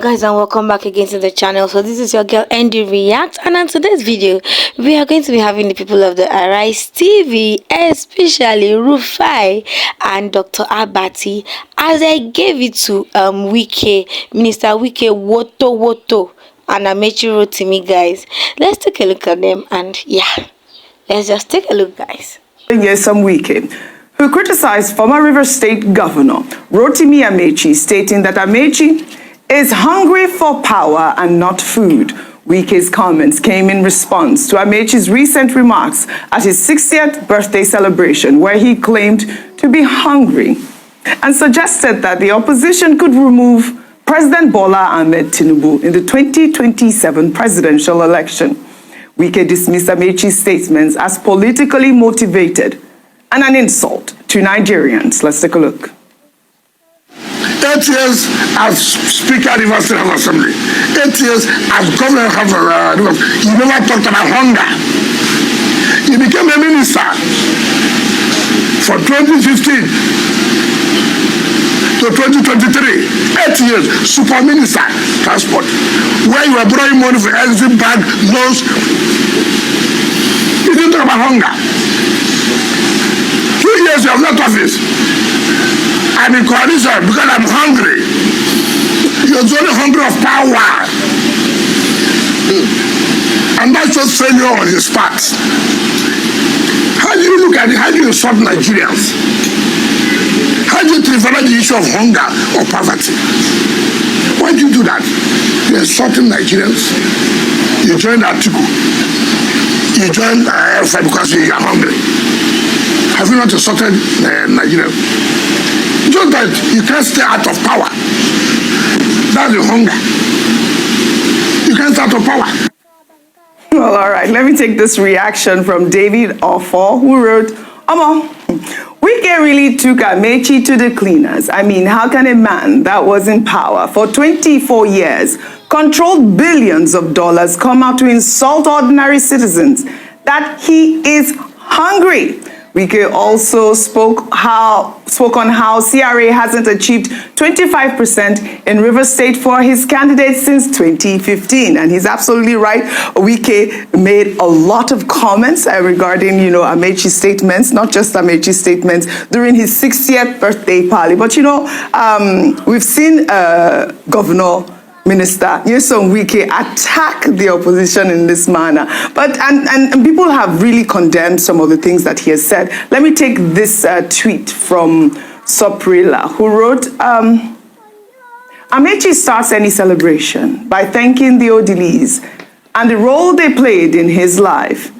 Guys, and welcome back again to the channel. So this is your girl Andy React, and on today's video we are going to be having the people of the Arise TV, especially Rufai and Dr. Abati, as I gave it to Wike, Minister Wike Woto and Amechi wrote to me. Guys, let's take a look at them, and yeah, let's just take a look, guys. Yes, some Wike, who criticized former River State Governor Rotimi Amechi, stating that Amechi is hungry for power and not food. Wike's comments came in response to Amechi's recent remarks at his 60th birthday celebration, where he claimed to be hungry and suggested that the opposition could remove President Bola Ahmed Tinubu in the 2027 presidential election. Wike dismissed Amechi's statements as politically motivated and an insult to Nigerians. Let's take a look. 8 years as Speaker of the River State House Assembly, 8 years as Governor of Rivers, you never talked about hunger. You became a minister for 2015 to 2023, 8 years, super minister, transport, where you were borrowing money for every bad loans. You didn't talk about hunger. 2 years you have left office. I'm in coalition because I'm hungry. You're only hungry of power. And that's just failure on his part. How do you look at it? How do you insult Nigerians? How do you transfer the issue of hunger or poverty? Why do you do that? You're insulting Nigerians. You join Atiku. You join Rufai because you are hungry. Have you not insulted Nigerians? Just that you can't stay out of power. That's the hunger. You can't stay out of power. Well, all right. Let me take this reaction from David Offo, who wrote, Wike really took Amechi to the cleaners. I mean, how can a man that was in power for 24 years, controlled billions of dollars, come out to insult ordinary citizens that he is hungry? Wike also spoke on how CRA hasn't achieved 25% in River State for his candidates since 2015. And he's absolutely right. Wike made a lot of comments regarding, Amechi's statements, not just Amechi's statements, during his 60th birthday party. But, we've seen Governor Minister Nyesom Wike attack the opposition in this manner. But and people have really condemned some of the things that he has said. Let me take this tweet from Soprila, who wrote, Amechi starts any celebration by thanking the Odilis and the role they played in his life.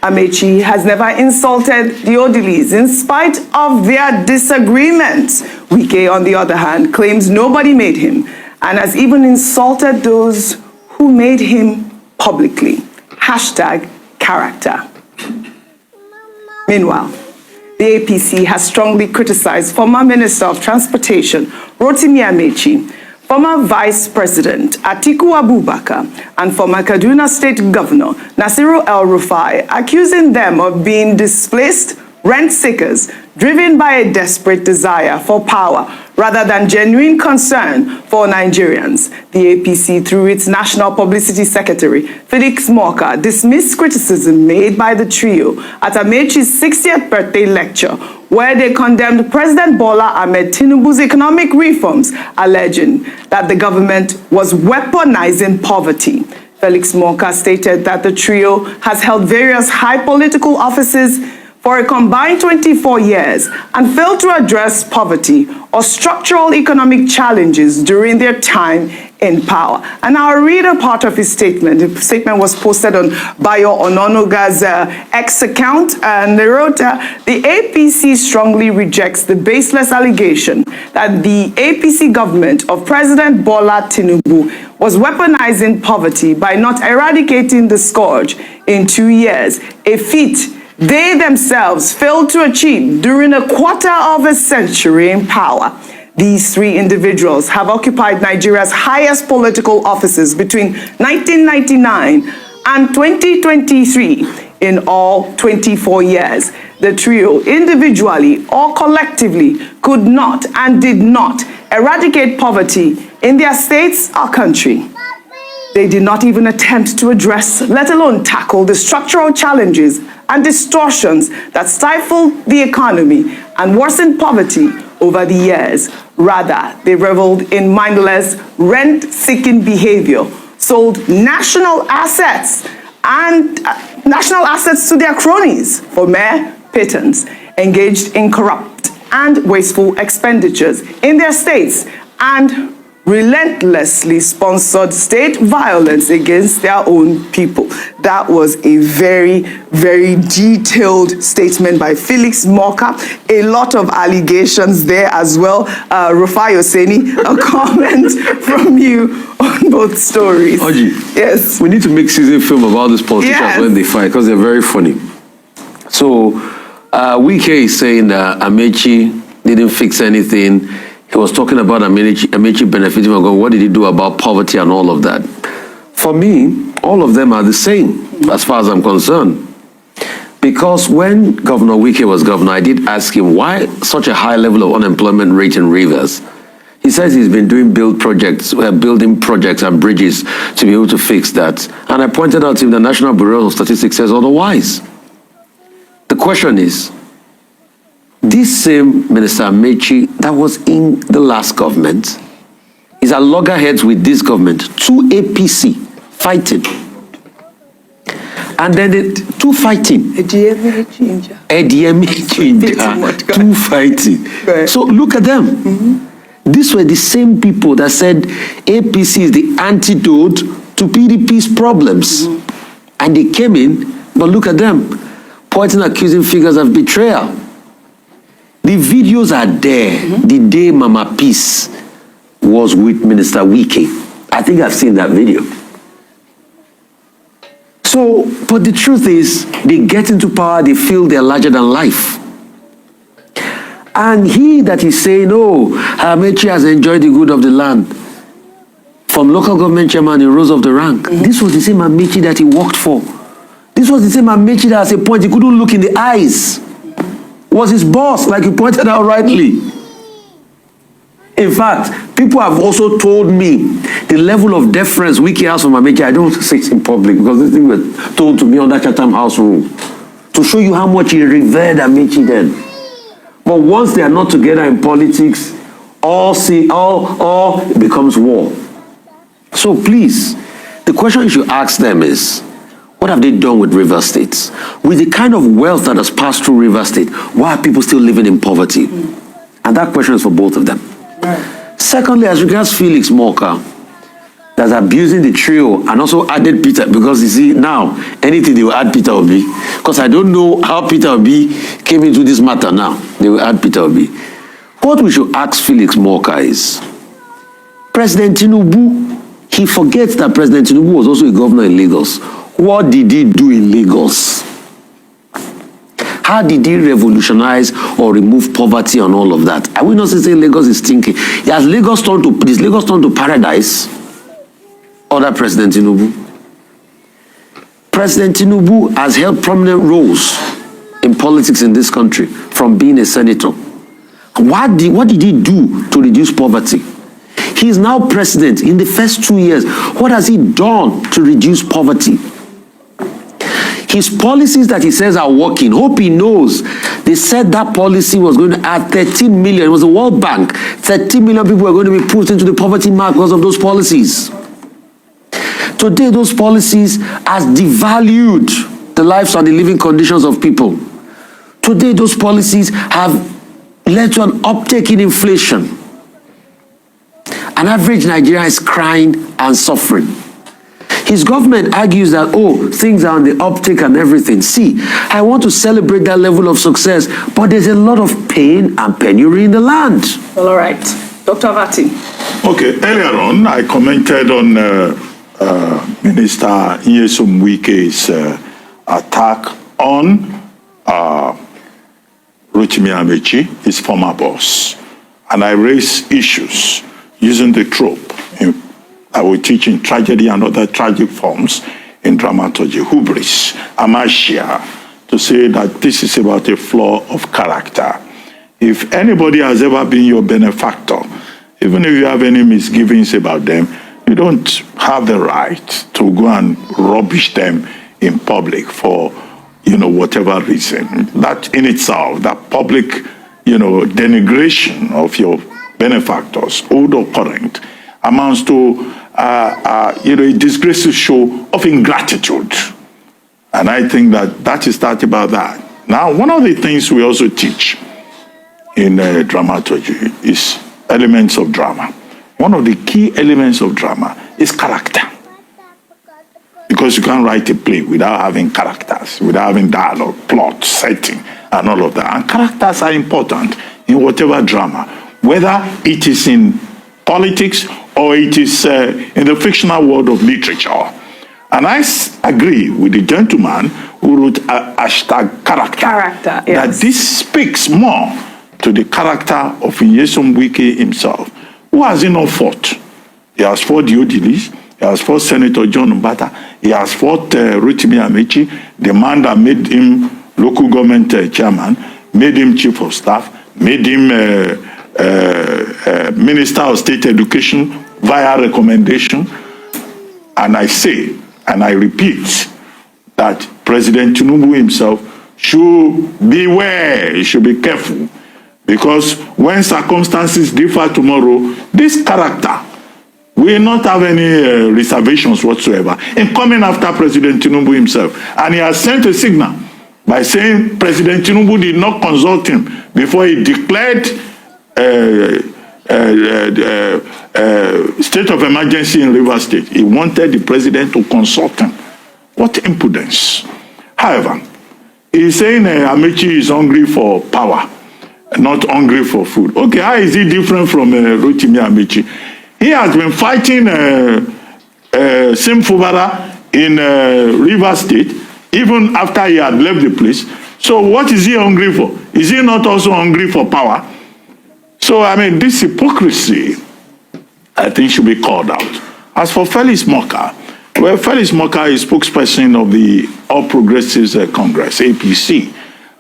Amechi has never insulted the Odilis in spite of their disagreements. Wike, on the other hand, claims nobody made him, and has even insulted those who made him publicly. #character. Meanwhile, the APC has strongly criticized former Minister of Transportation Rotimi Amechi, former Vice President Atiku Abubakar, and former Kaduna State Governor Nasiru El-Rufai, accusing them of being displaced rent seekers driven by a desperate desire for power rather than genuine concern for Nigerians. The APC, through its National Publicity Secretary, Felix Morka, dismissed criticism made by the trio at Amechi's 60th birthday lecture, where they condemned President Bola Ahmed Tinubu's economic reforms, alleging that the government was weaponizing poverty. Felix Morka stated that the trio has held various high political offices for a combined 24 years and failed to address poverty or structural economic challenges during their time in power. And I'll read a part of his statement. The statement was posted on Bayo Ononuga's X account, and they wrote, the APC strongly rejects the baseless allegation that the APC government of President Bola Tinubu was weaponizing poverty by not eradicating the scourge in 2 years, a feat they themselves failed to achieve during a quarter of a century in power. These three individuals have occupied Nigeria's highest political offices between 1999 and 2023. In all 24 years, the trio, individually or collectively, could not and did not eradicate poverty in their states or country. They did not even attempt to address, let alone tackle, the structural challenges and distortions that stifle the economy and worsen poverty over the years. Rather, they reveled in mindless, rent-seeking behavior, sold national assets to their cronies for mere pittance, engaged in corrupt and wasteful expenditures in their states, and relentlessly sponsored state violence against their own people. That was a very, very detailed statement by Felix Moka. A lot of allegations there as well. Rufai Oseni, a comment from you on both stories. Oji, yes. We need to make season film about these politicians when they fight, because they're very funny. So, Wike is saying that Amechi didn't fix anything. He was talking about Amechi benefiting from God. What did he do about poverty and all of that? For me, all of them are the same, as far as I'm concerned. Because when Governor Wike was governor, I did ask him, why such a high level of unemployment rate in Rivers? He says he's been doing building projects and bridges to be able to fix that. And I pointed out to him the National Bureau of Statistics says otherwise. The question is, this same Minister Amechi that was in the last government is at loggerheads with this government, two APC fighting. And then two fighting. Two fighting. Right. So look at them. Mm-hmm. These were the same people that said APC is the antidote to PDP's problems. Mm-hmm. And they came in, but look at them, pointing accusing figures of betrayal. The videos are there. Mm-hmm. The day Mama Peace was with Minister Wike. I think I've seen that video. So, but the truth is, they get into power, they feel they're larger than life. And he that is saying, oh, Amechi has enjoyed the good of the land, from local government chairman, he rose of the rank. Mm-hmm. This was the same Amechi that he worked for. This was the same Amechi that at a point he couldn't look in the eyes. Was his boss, like you pointed out rightly. In fact, people have also told me the level of deference Wike has from Amechi. I don't want to say it in public because this thing was told to me on that Chatham House rule to show you how much he revered Amechi then. But once they are not together in politics, all becomes war. So please, the question you should ask them is, what have they done with River State? With the kind of wealth that has passed through River State, why are people still living in poverty? And that question is for both of them. Right. Secondly, as regards Felix Moka, that's abusing the trio and also added Peter, because you see, now, anything they will add Peter Obi. Because I don't know how Peter Obi came into this matter now. They will add Peter Obi. What we should ask Felix Moka is, President Tinubu, he forgets that President Tinubu was also a governor in Lagos. What did he do in Lagos? How did he revolutionize or remove poverty and all of that? Are we not saying Lagos is stinking? Is Lagos turned to paradise? Under President Tinubu? President Tinubu has held prominent roles in politics in this country, from being a senator. What did he do to reduce poverty? He is now president. In the first 2 years, what has he done to reduce poverty? His policies that he says are working, hope he knows. They said that policy was going to add 13 million. It was the World Bank. 13 million people were going to be pushed into the poverty mark because of those policies. Today, those policies has devalued the lives and the living conditions of people. Today, those policies have led to an uptick in inflation. An average Nigerian is crying and suffering. His government argues that, oh, things are on the uptick and everything. See, I want to celebrate that level of success, but there's a lot of pain and penury in the land. Well, all right. Dr. Abati. Okay, earlier on, I commented on Minister Nyesom Wike's attack on Rotimi Amechi, his former boss. And I raised issues using the trope I will teach in tragedy and other tragic forms in dramaturgy, hubris, amasia, to say that this is about a flaw of character. If anybody has ever been your benefactor, even if you have any misgivings about them, you don't have the right to go and rubbish them in public for, whatever reason. That in itself, that public, denigration of your benefactors, old or current, amounts to, a disgraceful show of ingratitude. And I think that is that about that. Now, one of the things we also teach in dramaturgy is elements of drama. One of the key elements of drama is character. Because you can't write a play without having characters, without having dialogue, plot, setting, and all of that. And characters are important in whatever drama, whether it is in politics or it is in the fictional world of literature. And I agree with the gentleman who wrote hashtag character, yes. That this speaks more to the character of Nyesom Wike himself. Who has he not fought? He has fought the Odilis, he has fought Senator John Mbata, he has fought Rotimi Amechi, the man that made him local government chairman, made him chief of staff, made him Minister of State Education via recommendation. And I say, and I repeat, that President Tinubu himself should beware, he should be careful. Because when circumstances differ tomorrow, this character will not have any reservations whatsoever in coming after President Tinubu himself. And he has sent a signal by saying President Tinubu did not consult him before he declared state of emergency in Rivers State. He wanted the president to consult him. What impudence. However, he's saying Amechi is hungry for power, not hungry for food. Okay, how is he different from Rotimi Amechi? He has been fighting Sim Fubara in Rivers State, even after he had left the place. So what is he hungry for? Is he not also hungry for power? So, I mean, this hypocrisy, I think, should be called out. As for Felix Moka, well, Felix Moka is spokesperson of the All Progressives Congress, APC,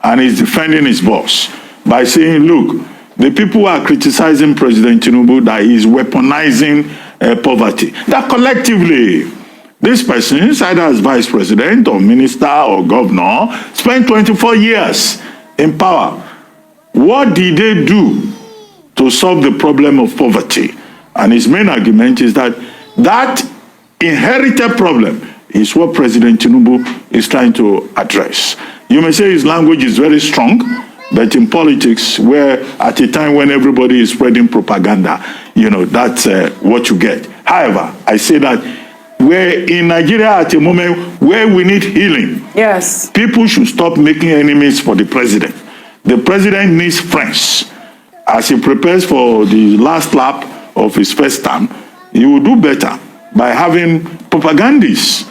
and he's defending his boss by saying, look, the people are criticizing President Tinubu that he is weaponizing poverty. That collectively, this person, either as vice president or minister or governor, spent 24 years in power. What did they do to solve the problem of poverty? And his main argument is that that inherited problem is what President Tinubu is trying to address. You may say his language is very strong, but in politics, where at a time when everybody is spreading propaganda, that's what you get. However, I say that we're in Nigeria at a moment where we need healing. Yes. People should stop making enemies for the president. The president needs friends. As he prepares for the last lap of his first term, he will do better by having propagandists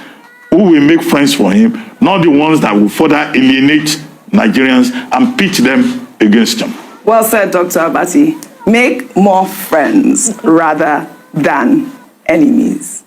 who will make friends for him, not the ones that will further alienate Nigerians and pitch them against him. Well said, Dr. Abati. Make more friends rather than enemies.